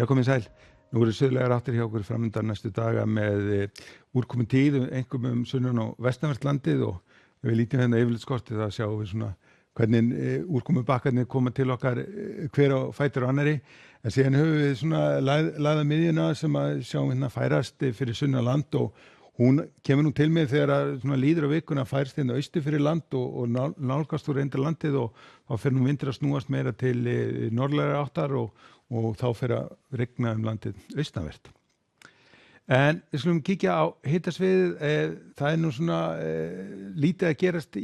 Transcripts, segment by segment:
Já, komið sæl. Nú eru suðlægar áttir hjá okkur framundan næstu daga með úrkomin tíð, einkum sunnan og vestanvert landið og við lítum hérna yfirlitskortið að sjáum við svona hvernig úrkomu bakkarnir koma til okkar hver á fætur og annari. En síðan höfum við svona laða miðjuna sem að sjáum hérna færast fyrir sunnan land og hún kemur nú til mig þegar að svona líður á vikuna færst hérna austur fyrir land og nálgast úr reyndar landið og þá fer nú vindur að snúast meira til norðlægari áttar og þá fer að rigna landið austanvert. En við skulum kíkja á hitasviðið, það er nú svona lítið að gerast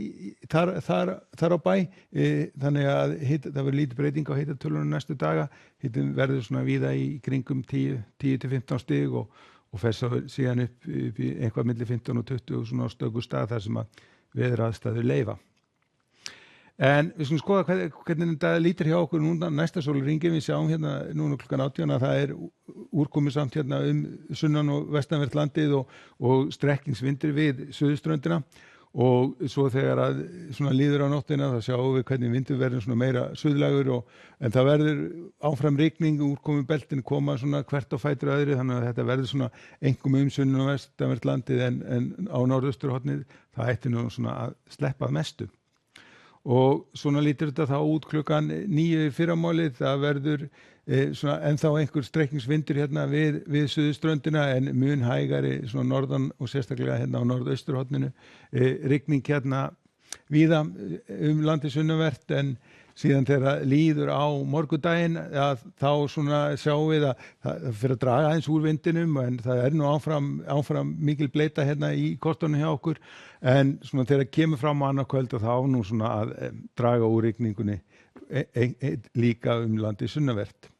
þar á bæ, þannig að það verður lítið breyting á hitatölunum næstu daga, hitin verður svona víða í kringum 10 til 15 stig og fer síðan upp í eitthvað milli 15 og 20 svona á stöku stað þar sem að veðuraðstæður leyfa. En við skulum skoða hvernig þetta lítur hjá okkur núna næsta sólarhringinn. Við sjáum hérna núna klukkan 18 að það er úrkomi samt hérna sunnan og vestanvert landið og strekkingsvindur við suðurströndina og svo þegar að svona líður á nóttina þá sjáum við hvernig vindur verður svona meira suðlægur en það verður áfram rigning, úrkomi beltin koma svona hvert á fætur öðru þannig að þetta verður svona einkum sunnan og vestanvert landið en á norðausturhornið það ætti nú svona að sleppa mestu. Og svona lítur þetta þá út klukkan 9 fyrramálið, það verður svona ennþá einhver strekkingsvindur hérna við suðurströndina en mun hægari svona norðan og sérstaklega hérna á norðausturhorninu, rigning hérna víða landið sunnanvert en síðan þegar líður á morgundaginn að þá svona sjáum við að það fyrir að draga aðeins úr vindinum en það er nú áfram mikil bleita hérna í kortunum hjá okkur en svona þegar kemur fram á annað kvöld og þá nú svona að draga úr rigningunni líka landið sunnanvert.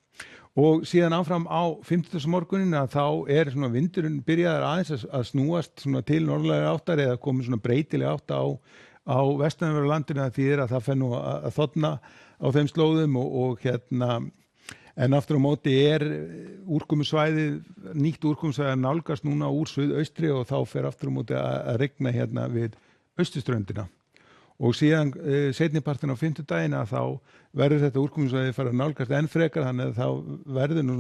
Og síðan áfram á 50. morgunin að þá er svona vindurinn byrjaður aðeins að snúast svona til norðlægari áttar eða komið svona breytileg átt á vestanverðu landinu að því að það fer nú að þorna á þeim slóðum og hérna en aftur á móti er nýtt úrkomusvæði að nálgast núna úr suðaustri og þá fer aftur á móti að rigna hérna við austurströndina og síðan seinnipartin á fimmtudaginn að þá verður þetta úrkomusvæði fara að nálgast enn frekar þannig að þá verður nú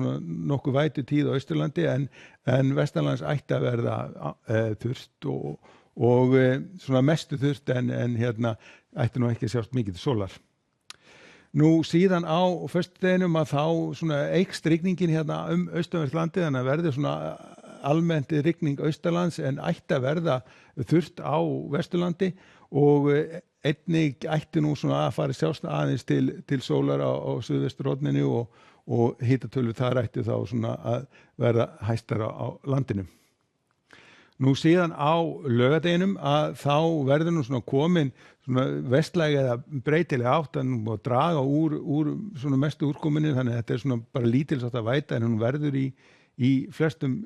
nokkuð vætu tíð á Austurlandi en vestanlands ætti að verða þurrt og svona mestu þurrt en hérna ætti nú ekki að sjást mikið sólar. Nú síðan á föstudeginum að þá svona eykst rigningin hérna austanvert landið þannig að verður svona almennt rigning austanlands en ætti að verða þurrt á Vesturlandi og einnig ætti nú svona að fara sjást aðeins til sólar á suðvesturhorninu og hitatölur þar ætti þá svona að verða hæstara á landinu. Nú síðan á laugardeginum að þá verður nú svona komin svona vestlæg eða breytileg átt að draga úr svona mestu úrkominni þannig að þetta er svona bara lítilsátt að væta en hún verður í flestum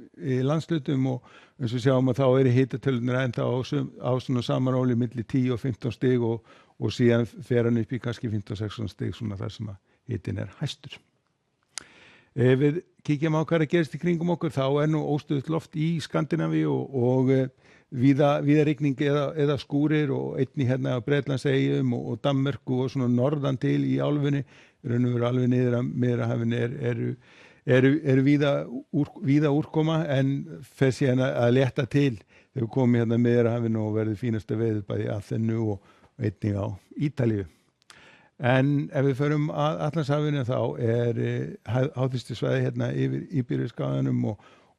landslutum og eins og sjáum að þá eru hitatölurnar ennþá á svona samaróli milli 10 og 15 stig og síðan fer hann upp í kannski 15 og 16 stig svona þar sem að hitin er hæstur. Við kíkjum á hvað að gerast í kringum okkur, þá er nú óstöðugt loft í Skandinavíu og víða rigning eða skúrir og einnig hérna á Bretlandseyjum og Danmörku og svona norðan til í álfunni, raun og veru alveg niður að Miðjarðarhafinu eru víða úrkoma en fer síðan að létta til þegar við komum hérna Miðjarðarhafinu og verður fínasta veður bæði í Aþenu og einnig á Ítalíu. En ef við förum að Atlantshafinu þá er háþrýstisvæði hérna yfir Íberíuskaganum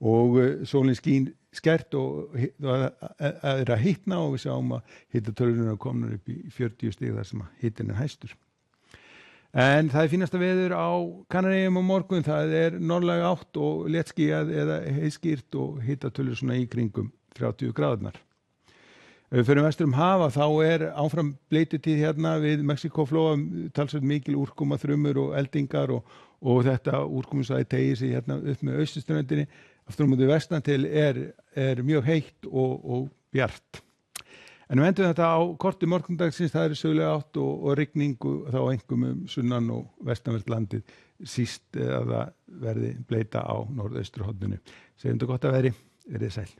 og sólin skín skært og er að hitna og við sjáum að hitatölurnar komnar upp í 40 stig þar sem að hitin er hæstur. En það er fínasta veður á Kanaríeyjum á morgun, það er norðlæg átt og léttskýjað eða heiðskýrt og hitatölur svona í kringum 30 gráðurnar. Ef við förum vestur hafa þá er áfram bleitutíð hérna við Mexíkóflóa talsvert mikil úrkoma, þrumur og eldingar og þetta úrkomusvæði teygir sig hérna upp með austurströndinni. Aftur á móti vestan til er mjög heitt og bjart. En við endum þetta á korti morgundagsins, það er suðlæg átt og rigning þá einkum sunnan og vestanvert landið síst að það verði bleita á norðausturhorninu. Segjum þetta gott að veðri, verið sæl.